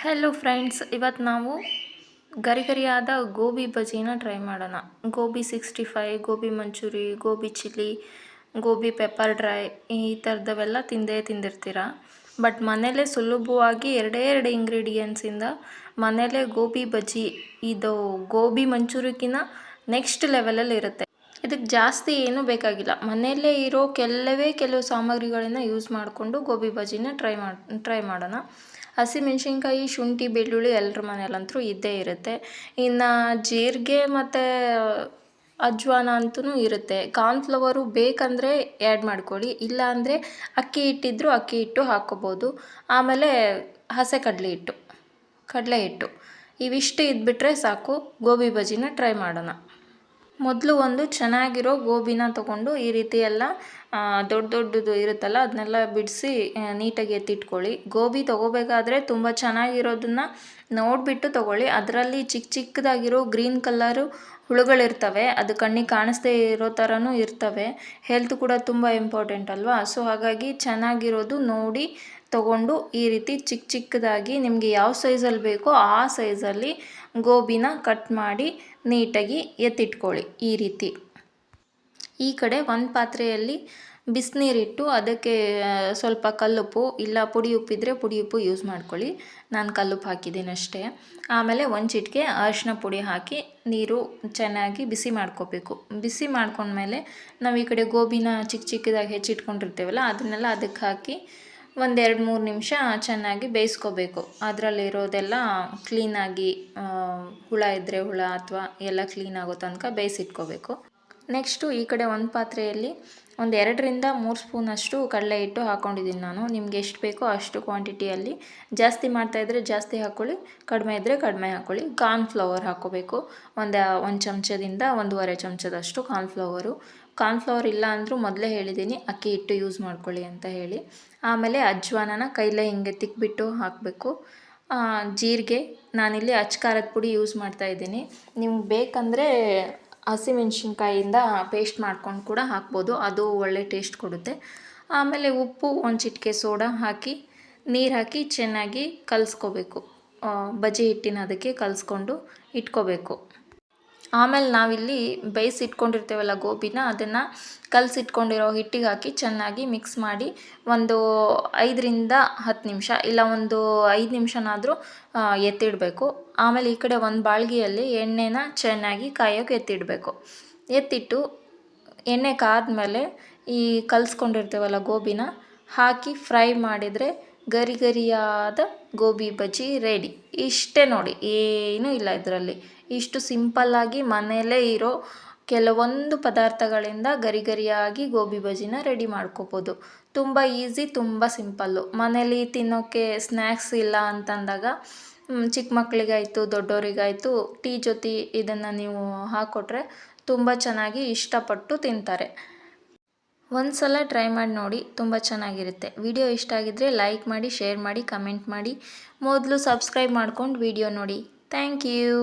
Hello friends, ಇವತ್ತು ನಾವು ಗರಿಗರಿಯಾದ ಗೋಬಿ ಬಜ್ಜಿನ ಟ್ರೈ ಮಾಡೋಣ. Gobi 65, gobi manchurian, gobi chilli, gobi pepper dry ಈ ಥರದವೆಲ್ಲ ತಿಂದಿರ್ತೀರ. ಬಟ್ ಮನೇಲೇ ಸುಲಭವಾಗಿ ಎರಡು ಇಂಗ್ರೀಡಿಯೆಂಟ್ಸಿಂದ ಮನೇಲೇ ಗೋಬಿ ಬಜ್ಜಿ, ಇದು ಗೋಬಿ ಮಂಚೂರಿಗಿನ್ನ ನೆಕ್ಸ್ಟ್ ಲೆವೆಲಲ್ಲಿ ಇರುತ್ತೆ. ಇದಕ್ಕೆ ಜಾಸ್ತಿ ಏನೂ ಬೇಕಾಗಿಲ್ಲ, ಮನೆಯಲ್ಲೇ ಇರೋ ಕೆಲವು ಸಾಮಗ್ರಿಗಳನ್ನ ಯೂಸ್ ಮಾಡಿಕೊಂಡು ಗೋಬಿ ಬಜ್ಜಿನ ಟ್ರೈ ಮಾಡೋಣ. ಹಸಿಮೆಣ್ಸಿನ್ಕಾಯಿ, ಶುಂಠಿ, ಬೆಳ್ಳುಳ್ಳಿ ಎಲ್ಲರ ಮನೇಲಂತೂ ಇದ್ದೇ ಇರುತ್ತೆ. ಇನ್ನು ಜೀರಿಗೆ ಮತ್ತು ಅಜ್ವಾನ ಅಂತೂ ಇರುತ್ತೆ. ಕಾರ್ನ್ಫ್ಲವರು ಬೇಕಂದರೆ ಆ್ಯಡ್ ಮಾಡ್ಕೊಳ್ಳಿ, ಇಲ್ಲ ಅಂದರೆ ಅಕ್ಕಿ ಹಿಟ್ಟು ಹಾಕ್ಕೋಬೋದು. ಆಮೇಲೆ ಹಸೆ ಕಡಲೆ ಹಿಟ್ಟು ಇವಿಷ್ಟು ಇದ್ಬಿಟ್ರೆ ಸಾಕು. ಗೋಬಿ ಬಜ್ಜಿನ ಟ್ರೈ ಮಾಡೋಣ. ಮೊದಲು ಒಂದು ಚೆನ್ನಾಗಿರೋ ಗೋಬಿನ ತೊಗೊಂಡು ಈ ರೀತಿ ಎಲ್ಲ ದೊಡ್ಡದು ಇರುತ್ತಲ್ಲ ಅದನ್ನೆಲ್ಲ ಬಿಡಿಸಿ ನೀಟಾಗಿ ಎತ್ತಿಟ್ಕೊಳ್ಳಿ. ಗೋಬಿ ತೊಗೋಬೇಕಾದ್ರೆ ತುಂಬ ಚೆನ್ನಾಗಿರೋದನ್ನು ನೋಡಿಬಿಟ್ಟು ತೊಗೊಳ್ಳಿ. ಅದರಲ್ಲಿ ಚಿಕ್ಕದಾಗಿರೋ ಗ್ರೀನ್ ಕಲರು ಹುಳುಗಳಿರ್ತವೆ, ಅದು ಕಣ್ಣಿಗೆ ಕಾಣಿಸ್ದೇ ಇರೋ ಥರನೂ ಇರ್ತವೆ. ಹೆಲ್ತ್ ಕೂಡ ತುಂಬ ಇಂಪಾರ್ಟೆಂಟ್ ಅಲ್ವಾ. ಸೊ ಹಾಗಾಗಿ ಚೆನ್ನಾಗಿರೋದು ನೋಡಿ ತೊಗೊಂಡು ಈ ರೀತಿ ಚಿಕ್ಕದಾಗಿ ನಿಮಗೆ ಯಾವ ಸೈಜಲ್ಲಿ ಬೇಕೋ ಆ ಸೈಜಲ್ಲಿ ಗೋಬಿನ ಕಟ್ ಮಾಡಿ ನೀಟಾಗಿ ಎತ್ತಿಟ್ಕೊಳ್ಳಿ. ಈ ರೀತಿ ಈ ಕಡೆ ಒಂದು ಪಾತ್ರೆಯಲ್ಲಿ ಬಿಸಿನೀರಿಟ್ಟು ಅದಕ್ಕೆ ಸ್ವಲ್ಪ ಕಲ್ಲುಪ್ಪು, ಇಲ್ಲ ಪುಡಿ ಉಪ್ಪಿದ್ರೆ ಪುಡಿ ಉಪ್ಪು ಯೂಸ್ ಮಾಡ್ಕೊಳ್ಳಿ. ನಾನು ಕಲ್ಲುಪ್ಪು ಹಾಕಿದ್ದೀನಿ ಅಷ್ಟೇ. ಆಮೇಲೆ ಒಂದು ಚಿಟಿಕೆ ಅರಿಶಿನ ಪುಡಿ ಹಾಕಿ ನೀರು ಚೆನ್ನಾಗಿ ಬಿಸಿ ಮಾಡ್ಕೋಬೇಕು. ಬಿಸಿ ಮಾಡ್ಕೊಂಡ್ಮೇಲೆ ನಾವು ಈ ಕಡೆ ಗೋಬಿನ ಚಿಕ್ಕದಾಗಿ ಹೆಚ್ಚಿಟ್ಕೊಂಡಿರ್ತೀವಲ್ಲ ಅದನ್ನೆಲ್ಲ ಅದಕ್ಕೆ ಹಾಕಿ ಒಂದು 2-3 ನಿಮಿಷ ಚೆನ್ನಾಗಿ ಬೇಯಿಸ್ಕೋಬೇಕು. ಅದರಲ್ಲಿರೋದೆಲ್ಲ ಕ್ಲೀನಾಗಿ ಹುಳ ಇದ್ದರೆ ಹುಳ ಅಥವಾ ಎಲ್ಲ ಕ್ಲೀನ್ ಆಗೋ ತನಕ ಬೇಯಿಸಿಟ್ಕೋಬೇಕು. ನೆಕ್ಸ್ಟು ಈ ಕಡೆ ಒಂದು ಪಾತ್ರೆಯಲ್ಲಿ ಒಂದು 2-3 ಸ್ಪೂನಷ್ಟು ಕಡಲೆ ಹಿಟ್ಟು ಹಾಕ್ಕೊಂಡಿದ್ದೀನಿ ನಾನು. ನಿಮ್ಗೆ ಎಷ್ಟು ಬೇಕೋ ಅಷ್ಟು ಕ್ವಾಂಟಿಟಿಯಲ್ಲಿ. ಜಾಸ್ತಿ ಮಾಡ್ತಾಯಿದ್ರೆ ಜಾಸ್ತಿ ಹಾಕ್ಕೊಳ್ಳಿ, ಕಡಿಮೆ ಇದ್ದರೆ ಕಡಿಮೆ ಹಾಕ್ಕೊಳ್ಳಿ. ಕಾರ್ನ್ಫ್ಲವರ್ ಹಾಕ್ಕೋಬೇಕು. ಒಂದು ಚಮಚದಿಂದ 1.5 ಚಮಚದಷ್ಟು ಕಾರ್ನ್ಫ್ಲವರ್ ಇಲ್ಲ ಅಂದರೂ ಮೊದಲೇ ಹೇಳಿದ್ದೀನಿ ಅಕ್ಕಿ ಹಿಟ್ಟು ಯೂಸ್ ಮಾಡ್ಕೊಳ್ಳಿ ಅಂತ ಹೇಳಿ. ಆಮೇಲೆ ಅಜ್ವಾನನ ಕೈಲೇ ಹಿಂಗೆ ತಿಕ್ಬಿಟ್ಟು ಹಾಕಬೇಕು. ಜೀರಿಗೆ, ನಾನಿಲ್ಲಿ ಖಾರದ ಪುಡಿ ಯೂಸ್ ಮಾಡ್ತಾಯಿದ್ದೀನಿ. ನಿಮ್ಗೆ ಬೇಕಂದರೆ ಹಸಿಮೆಣ್ಸಿನ್ಕಾಯಿಂದ ಪೇಸ್ಟ್ ಮಾಡ್ಕೊಂಡು ಕೂಡ ಹಾಕ್ಬೋದು, ಅದು ಒಳ್ಳೆ ಟೇಸ್ಟ್ ಕೊಡುತ್ತೆ. ಆಮೇಲೆ ಉಪ್ಪು, ಒಂದು ಚಿಟಿಕೆ ಸೋಡಾ ಹಾಕಿ ನೀರು ಹಾಕಿ ಚೆನ್ನಾಗಿ ಕಲಿಸ್ಕೋಬೇಕು. ಬಜ್ಜಿ ಹಿಟ್ಟಿನ ಅದಕ್ಕೆ ಕಲಿಸ್ಕೊಂಡು ಇಟ್ಕೋಬೇಕು. ಆಮೇಲೆ ನಾವಿಲ್ಲಿ ಬೇಯಿಸಿಟ್ಕೊಂಡಿರ್ತೇವಲ್ಲ ಗೋಬಿನ, ಅದನ್ನು ಕಲಸಿಟ್ಕೊಂಡಿರೋ ಹಿಟ್ಟಿಗೆ ಹಾಕಿ ಚೆನ್ನಾಗಿ ಮಿಕ್ಸ್ ಮಾಡಿ ಒಂದು 5-10 ನಿಮಿಷ, ಇಲ್ಲ ಒಂದು 5 ನಿಮಿಷನಾದರೂ ಎತ್ತಿಡಬೇಕು. ಆಮೇಲೆ ಈ ಕಡೆ ಒಂದು ಬಾಳ್ಗೆಯಲ್ಲಿ ಎಣ್ಣೆನ ಚೆನ್ನಾಗಿ ಕಾಯೋಕೆ ಎತ್ತಿಟ್ಟು ಎಣ್ಣೆ ಕಾದ್ಮೇಲೆ ಈ ಕಲಿಸ್ಕೊಂಡಿರ್ತೇವಲ್ಲ ಗೋಬಿನ ಹಾಕಿ ಫ್ರೈ ಮಾಡಿದರೆ ಗರಿಯಾದ ಗೋಬಿ ಬಜ್ಜಿ ರೆಡಿ. ಇಷ್ಟೇ ನೋಡಿ, ಏನೂ ಇಲ್ಲ ಇದರಲ್ಲಿ. ಇಷ್ಟು ಸಿಂಪಲ್ಲಾಗಿ ಮನೆಯಲ್ಲೇ ಇರೋ ಕೆಲವೊಂದು ಪದಾರ್ಥಗಳಿಂದ ಗರಿಯಾಗಿ ಗೋಬಿ ಬಜ್ಜಿನ ರೆಡಿ ಮಾಡ್ಕೋಬೋದು. ತುಂಬ ಈಸಿ, ತುಂಬ ಸಿಂಪಲ್ಲು. ಮನೇಲಿ ತಿನ್ನೋಕ್ಕೆ ಸ್ನ್ಯಾಕ್ಸ್ ಇಲ್ಲ ಅಂತಂದಾಗ ಚಿಕ್ಕ ಮಕ್ಕಳಿಗಾಯಿತು ದೊಡ್ಡವರಿಗಾಯಿತು ಟೀ ಜೊತೆ ಇದನ್ನು ನೀವು ಹಾಕ್ಕೊಟ್ರೆ ತುಂಬ ಚೆನ್ನಾಗಿ ಇಷ್ಟಪಟ್ಟು ತಿಂತಾರೆ. ಒಂದು ಸಲ ಟ್ರೈ ಮಾಡಿ ನೋಡಿ, ತುಂಬ ಚೆನ್ನಾಗಿರುತ್ತೆ. ವಿಡಿಯೋ ಇಷ್ಟ ಆಗಿದ್ದರೆ ಲೈಕ್ ಮಾಡಿ, ಶೇರ್ ಮಾಡಿ, ಕಮೆಂಟ್ ಮಾಡಿ. ಮೊದಲು ಸಬ್ಸ್ಕ್ರೈಬ್ ಮಾಡ್ಕೊಂಡು ವಿಡಿಯೋ ನೋಡಿ. Thank you.